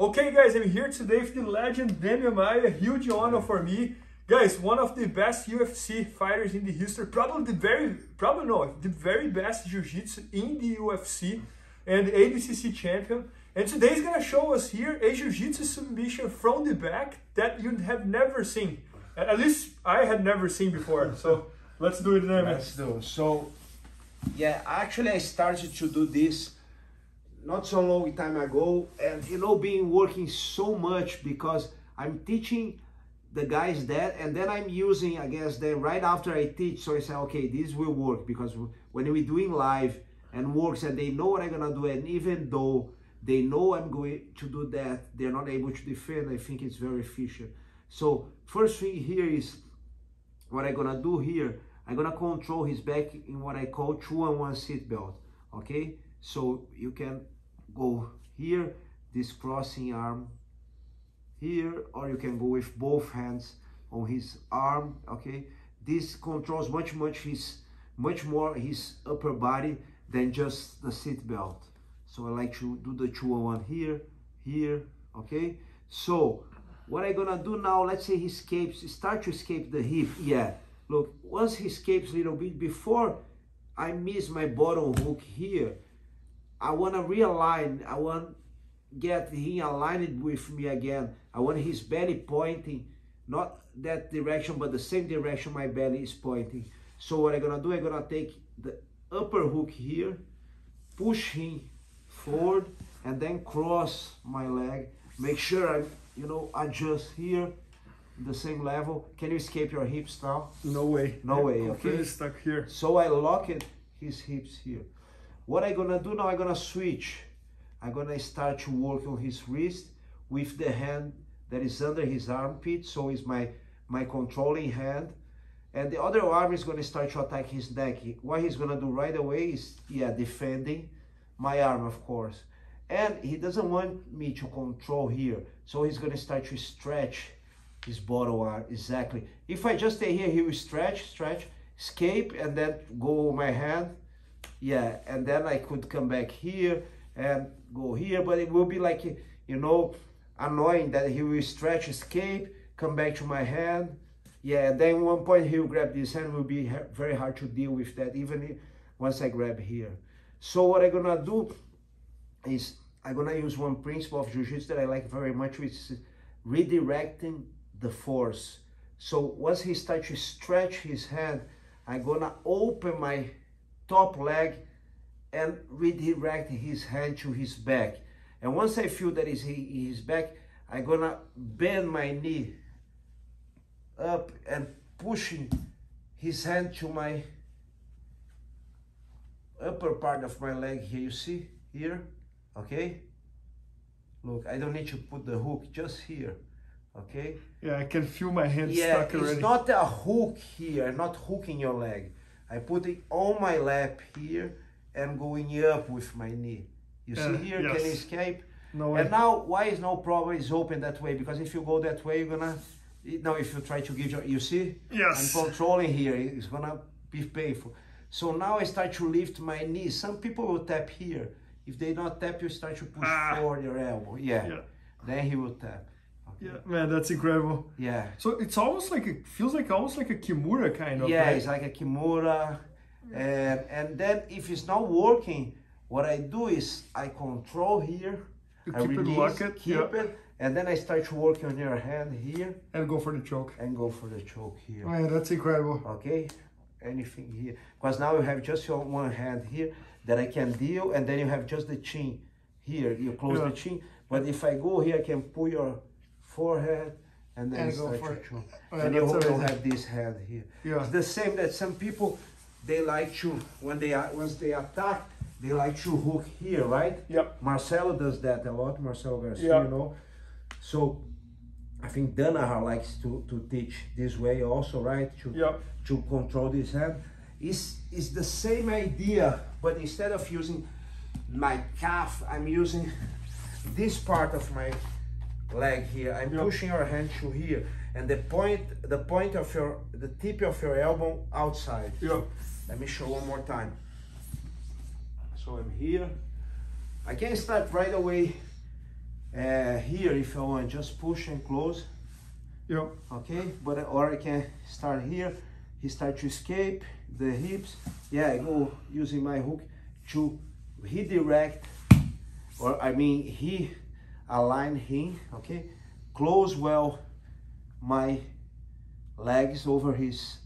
Okay guys, I'm here today with the legend Demian Maia, huge honor for me. Guys, one of the best UFC fighters in the history, probably the very best Jiu-Jitsu in the UFC, and ADCC champion. And today he's gonna show us here a Jiu-Jitsu submission from the back that you have never seen. At least I had never seen before. So let's do it, Demian. Let's do it. So yeah, actually I started to do this not so long time ago, and you know, been working so much because I'm teaching the guys that, and then I'm using against them right after I teach. So I say, okay, this will work, because when we're doing live and works and they know what I'm gonna do, and even though they know I'm going to do that, they're not able to defend. I think it's very efficient. So first thing here is what I'm gonna do here. I'm gonna control his back in what I call 2-on-1 seat belt. Okay, so you can go here, this crossing arm here, or you can go with both hands on his arm. Okay, this controls much more his upper body than just the seat belt. So I like to do the 2-on-1 here. Okay, so what I'm gonna do now, let's say he start to escape the hip. Yeah, look, once he escapes a little bit, before I miss my bottom hook here, I want to realign. I want get him aligned with me again. I want his belly pointing, not that direction, but the same direction my belly is pointing. So what I'm gonna do, I'm gonna take the upper hook here, push him forward, and then cross my leg. Make sure I, adjust here, the same level. Can you escape your hips now? No way. No way. Okay. Stuck here. So I lock his hips here. What I'm gonna do now, I'm gonna switch. I'm gonna start to work on his wrist with the hand that is under his armpit, so it's my controlling hand. And the other arm is gonna start to attack his neck. What he's gonna do right away is, defending my arm, of course. And he doesn't want me to control here, so he's gonna start to stretch his bottom arm, exactly. If I just stay here, he will stretch, escape, and then go with my hand. Yeah, and then I could come back here and go here, but it will be like, annoying that he will stretch, escape, come back to my hand. Yeah, and then one point he will grab this hand. It will be very hard to deal with that, even once I grab here. So what I'm gonna do is I'm gonna use one principle of Jiu-Jitsu that I like very much, which is redirecting the force. So once he starts to stretch his hand, I'm gonna open my top leg and redirect his hand to his back. And once I feel that is his back, I'm gonna bend my knee up and pushing his hand to my upper part of my leg here. You see here? Okay, look, I don't need to put the hook, just here. Okay, yeah, I can feel my hand stuck already. It's not a hook here. I'm not hooking your leg. I put it on my lap here and going up with my knee. You see here, yes. Can you escape? No way. And now, why is no problem is open that way? Because if you go that way, you're gonna, now if you try to give you see? Yes. I'm controlling here, it's gonna be painful. So now I start to lift my knee. Some people will tap here. If they don't tap, you start to push forward your elbow. Yeah. Then he will tap. Yeah, man, that's incredible. Yeah. So it's almost like feels like almost like a Kimura kind of. Yeah, right? It's like a Kimura. And then if it's not working, what I do is I control here. You I keep release, it locked, keep it, and then I start to work on your hand here. And go for the choke. And go for the choke here. Man, that's incredible. Okay, anything here. Because now you have just your one hand here that I can deal, and then you have just the chin here. You close the chin. But if I go here, I can pull your forehead and then start to choke. And you will have this hand here. Yeah. It's the same that some people, they like to, once they attack, they like to hook here, right? Yep. Marcelo does that a lot, Marcelo Garcia, So I think Danaher likes to teach this way also, right? To control this hand. It's the same idea, but instead of using my calf, I'm using this part of my leg here. I'm pushing your hand to here, and the tip of your elbow outside. Let me show one more time. So I'm here. I can start right away here, if I want, just push and close. Yeah. Okay, but or I can start here. He start to escape the hips. Yeah, I go using my hook to redirect, or I mean he align him. Okay, close well my legs over his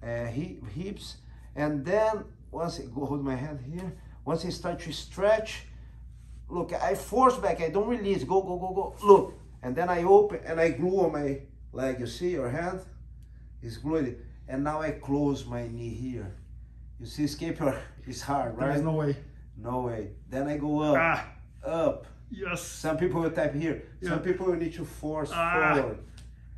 hips, and then once I go hold my hand here, once I start to stretch, look, I force back, I don't release, go, go, go, go, look, and then I open and I glue on my leg. You see your hand is glued, and now I close my knee here. You see, escape is hard, right? There's no way. No way. Then I go up, up. Yes. Some people will tap here. Yeah. Some people will need to force forward.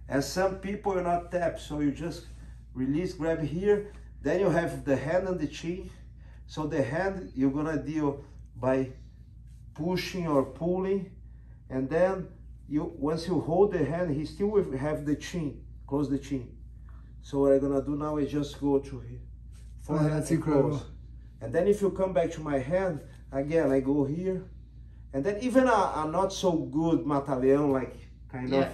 And some people will not tap, so you just release, grab here. Then you have the hand on the chin. So the hand, you're gonna deal by pushing or pulling. And then once you hold the hand, he still will have the chin, close the chin. So what I'm gonna do now is just go to here. That's incredible. Close. And then if you come back to my hand, again, I go here. And then even a not so good mata-leão, like kind of,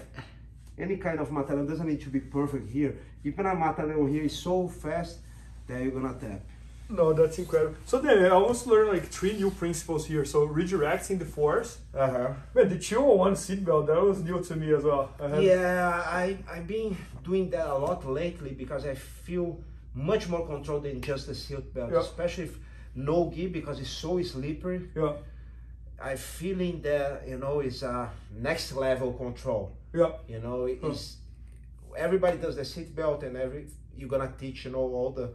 any kind of mata-leão, doesn't need to be perfect here. Even a mata-leão here is so fast that you're gonna tap. No, that's incredible. So then I also learned like 3 new principles here. So redirecting the force. Man, the 201 seatbelt, that was new to me as well. Yeah, I've been doing that a lot lately because I feel much more control than just the seatbelt, especially if no gi, because it's so slippery. Yeah. I'm feeling that, you know, it's a next level control. Yeah. You know, it's everybody does the seatbelt, and you're gonna teach, you know, all the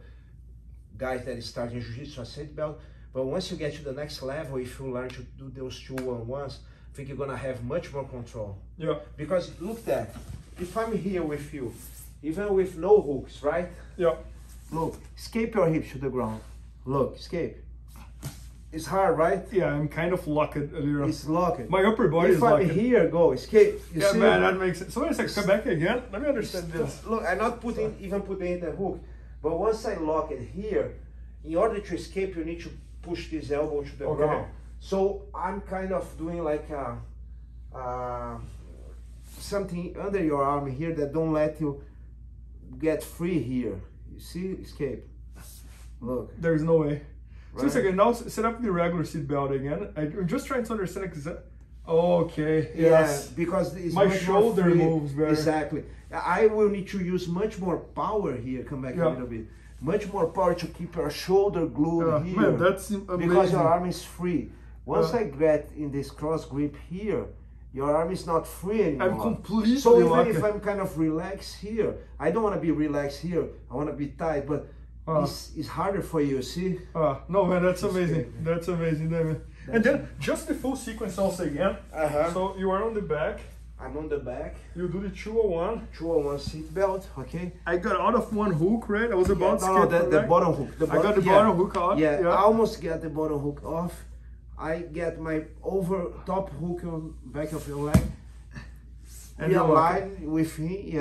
guys that is starting jiu-jitsu a seatbelt. But once you get to the next level, if you learn to do those 2-on-1s, I think you're gonna have much more control. Yeah. Because look that, if I'm here with you, even with no hooks, right? Yeah. Look, escape your hips to the ground. Look, escape. It's hard, right? Yeah, I'm kind of locked a little. It's locked. My upper body is locked. If I'm here, go, escape. You see? Man, that makes sense. So wait a second, come back again. Let me understand this. Look, I'm not even putting in the hook, but once I lock it here, in order to escape, you need to push this elbow to the ground. So I'm kind of doing like something under your arm here that don't let you get free here. You see, escape. Look. There's no way. Right. So second, now set up the regular seat belt again. I'm just trying to understand exactly. Okay. Yes. Yeah, because it's my shoulder moves better. Exactly. I will need to use much more power here. Come back a little bit. Much more power to keep your shoulder glued here. Man, that's amazing. Because your arm is free. Once I get in this cross grip here, your arm is not free anymore. I'm completely So even locked. if I'm kind of relaxed here, I don't want to be relaxed here. I want to be tight, but it's harder for you, see? No, man, that's amazing. That's amazing, Demian. And then just the full sequence also again. So you are on the back. I'm on the back. You do the 201. 201 seat belt, okay? I got out of one hook, right? I was about to get the bottom hook. I got the bottom hook off. Yeah, I almost get the bottom hook off. I get my top hook on back of your leg. And align with me,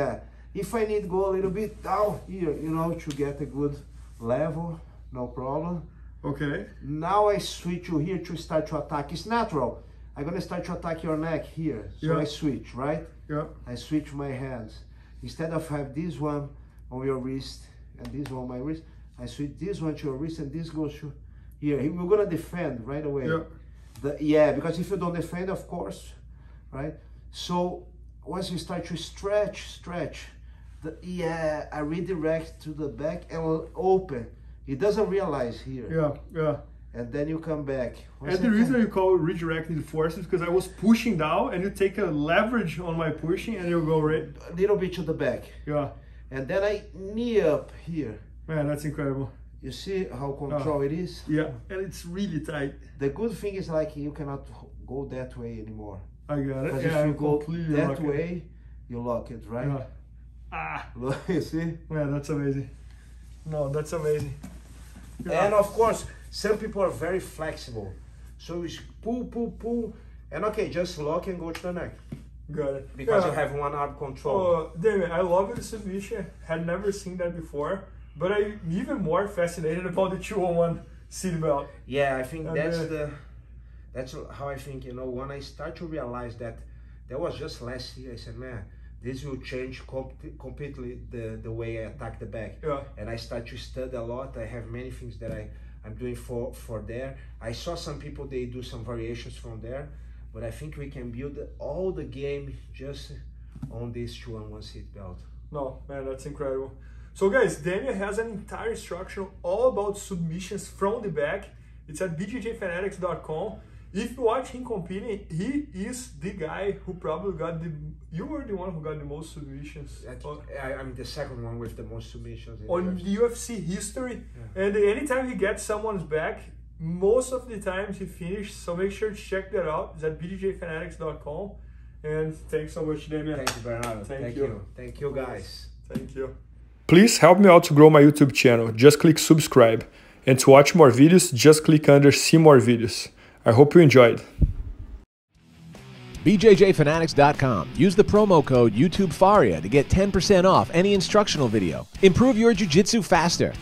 If I need to go a little bit down here, you know, to get a good level, no problem. Okay. Now I switch you here to start to attack. It's natural. I'm gonna start to attack your neck here. So I switch, right? Yeah. I switch my hands. Instead of have this one on your wrist and this one on my wrist, I switch this one to your wrist and this goes to here. We're gonna defend right away. Yeah. Because if you don't defend, of course, right? So once you start to stretch, I redirect to the back and open. He doesn't realize here. Yeah. And then you come back. And the reason you call it redirecting the force is because I was pushing down and you take a leverage on my pushing and you go right. A little bit to the back. Yeah. And then I knee up here. Man, that's incredible. You see how control it is? Yeah, and it's really tight. The good thing is like you cannot go that way anymore. I got it. Because if you go that way, you lock it, right? Look, you see? Man, that's amazing. No, that's amazing. And of course, some people are very flexible. So it's pull, and okay, just lock and go to the neck. Got it. Because you have one arm control. Demian, I love the submission. Had never seen that before, but I'm even more fascinated about the 201 seat belt. Yeah, I think that's how I think, you know, when I start to realize that was just last year, I said, man, this will change completely the way I attack the back. Yeah. And I start to study a lot. I have many things that I'm doing for there. I saw some people, they do some variations from there, but I think we can build all the game just on this 2-on-1 seat belt. No, man, that's incredible. So guys, Demian has an entire instruction all about submissions from the back. It's at BJJFanatics.com. If you watch him competing, he is the guy who probably got you were the one who got the most submissions. I'm the second one with the most submissions. On the UFC history. Yeah. And anytime he gets someone's back, most of the times he finishes. So make sure to check that out. It's at BJJFanatics.com. And thanks so much, Demian. Thank you, Bernardo. Thank you. Thank you, guys. Thank you. Please help me out to grow my YouTube channel. Just click subscribe. And to watch more videos, just click under see more videos. I hope you enjoyed. BJJFanatics.com. Use the promo code YouTubeFaria to get 10% off any instructional video. Improve your jiu-jitsu faster.